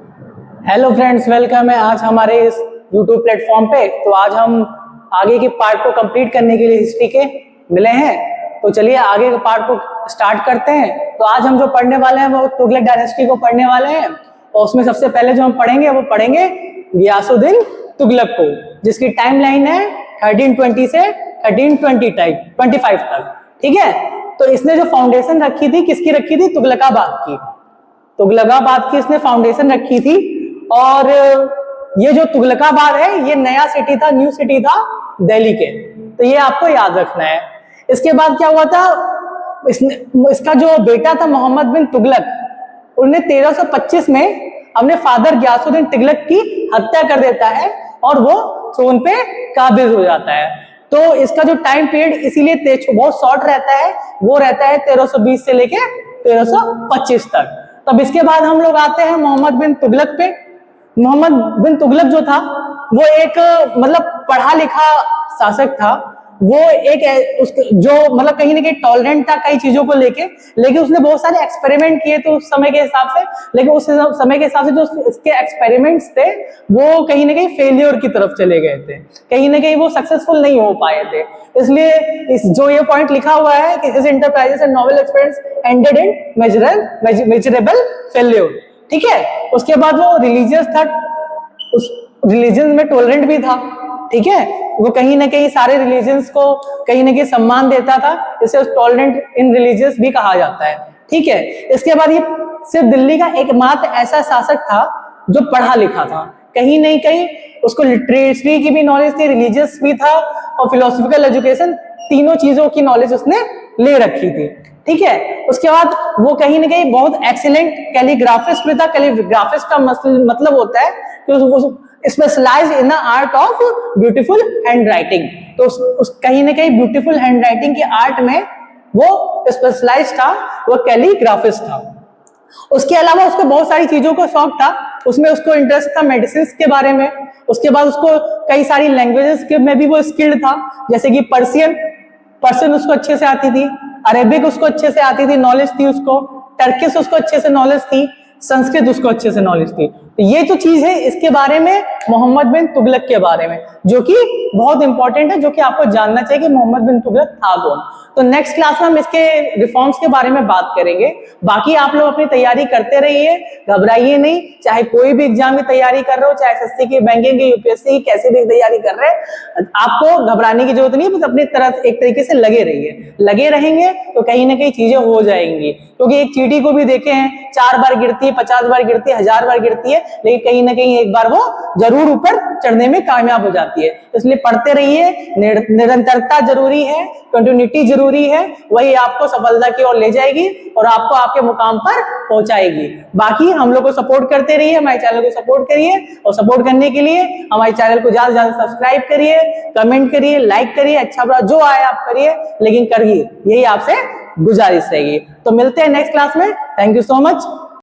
Hello friends, welcome है आज हमारे इस यूट्यूब प्लेटफॉर्म पे। तो आज हम आगे के पार्ट को कंप्लीट करने के लिए हिस्ट्री के मिले हैं। तो चलिए आगे के पार्ट को स्टार्ट करते हैं। तो आज हम जो पढ़ने वाले हैं वो तुगलक डायनेस्टी को पढ़ने वाले हैं। और उसमें सबसे पहले जो हम पढ़ेंगे वो पढ़ेंगे गियासुद्दीन तुगलक को, जिसकी टाइम लाइन है 1320 से 1325 तक। ठीक है, तो इसने जो फाउंडेशन रखी थी, किसकी रखी थी? तुगलकाबाद की। तुगलकाबाद की इसने फाउंडेशन रखी थी। और ये जो तुगलकाबाद है ये नया सिटी था, न्यू सिटी था दिल्ली के। तो ये आपको याद रखना है। इसके बाद क्या हुआ था, इसका जो बेटा था मोहम्मद बिन तुगलक, उन्हें 1325 में अपने फादर गियासुद्दीन तुगलक की हत्या कर देता है और वो थ्रोन पे काबिज हो जाता है। तो इसका जो टाइम पीरियड इसीलिए बहुत शॉर्ट रहता है, वो रहता है 1320 से लेके 1325 तक। तब इसके बाद हम लोग आते हैं मोहम्मद बिन तुगलक पे। मोहम्मद बिन तुगलक जो था वो एक मतलब पढ़ा लिखा शासक था। वो एक जो मतलब कहीं ना कहीं टॉलरेंट था कई चीजों को लेके, लेकिन उसने बहुत सारे एक्सपेरिमेंट किए थे उस समय के हिसाब से। लेकिन उस समय के हिसाब से जो इसके एक्सपेरिमेंट्स थे वो कहीं ना कहीं फेलियर की तरफ चले गए थे, कहीं ना कहीं वो सक्सेसफुल नहीं हो पाए थे। इसलिए इस जो ये पॉइंट लिखा हुआ है कि his enterprises and noble experience ended in measurable failure. ठीक है, उसके बाद वो रिलीजियस था, उस रिलीजन में टॉलरेंट भी था। ठीक है, वो कहीं ना कहीं सारे रिलीजन्स को कहीं ना कहीं सम्मान देता था, इसे टॉलरेंट इन रिलीजियस भी कहा जाता है। ठीक है, इसके बाद ये सिर्फ दिल्ली का एकमात्र ऐसा शासक था जो पढ़ा लिखा था। कहीं नहीं कहीं उसको लिटरेचरी की भी नॉलेज थी, रिलीजियस भी था और फिलोसफिकल एजुकेशन, तीनों चीजों की नॉलेज उसने ले रखी थी। ठीक है, उसके बाद वो कहीं ना कहीं बहुत एक्सीलेंट कैलीग्राफिस्ट भी था। कैलीग्राफिस्ट का मतलब होता है कि वो specialize in the art of beautiful handwriting. तो उस कहीं ना कहीं ब्यूटीफुल हैंड राइटिंग की आर्ट में वो स्पेशलाइज था, वो कैलीग्राफिस्ट था। उसके अलावा उसको बहुत सारी चीजों का शौक था। उसमें उसको इंटरेस्ट था मेडिसिन के बारे में। उसके बाद उसको कई सारी लैंग्वेजेस में भी वो स्किल्ड था, जैसे कि पर्शियन उसको अच्छे से आती थी, अरेबिक उसको अच्छे से आती थी, नॉलेज थी उसको, टर्किश उसको अच्छे से नॉलेज थी, संस्कृत उसको अच्छे से नॉलेज थी। तो ये जो चीज है इसके बारे में, मोहम्मद बिन तुगलक के बारे में, जो कि बहुत इंपॉर्टेंट है, जो कि आपको जानना चाहिए कि मोहम्मद बिन तुगलक था कौन। तो नेक्स्ट क्लास में हम इसके रिफॉर्म्स के बारे में बात करेंगे। बाकी आप लोग अपनी तैयारी करते रहिए, घबराइए नहीं। चाहे कोई भी एग्जाम की तैयारी कर रहे हो, चाहे एसएससी की, बैंकिंग की, यूपीएससी की, कैसे भी तैयारी कर रहे हैं, आपको घबराने की जरूरत नहीं है। बस अपनी तरफ एक तरीके से लगे रहिए, लगे रहेंगे तो कहीं ना कहीं चीजें हो जाएंगी। क्योंकि एक चींटी को भी देखे हैं, 4 बार गिरती है, 50 बार गिरती है, 1000 बार गिरती है, लेकिन कहीं ना कहीं एक बार वो जरूर ऊपर चढ़ने में कामयाब हो जाती है। इसलिए पढ़ते रहिए, निरंतरता जरूरी है, कंटिन्यूटी जरूरी है, वही आपको सफलता की ओर ले जाएगी और आपको आपके मुकाम पर पहुंचाएगी। बाकी हम लोग को सपोर्ट करते रहिए, हमारे चैनल को सपोर्ट करिए, और सपोर्ट करने के लिए हमारे चैनल को ज्यादा से ज्यादा सब्सक्राइब करिए, कमेंट करिए, लाइक करिए, अच्छा बुरा जो आए आप करिए, लेकिन करिए, यही आपसे गुजारिश रहेगी। तो मिलते हैं नेक्स्ट क्लास में। Thank you so much.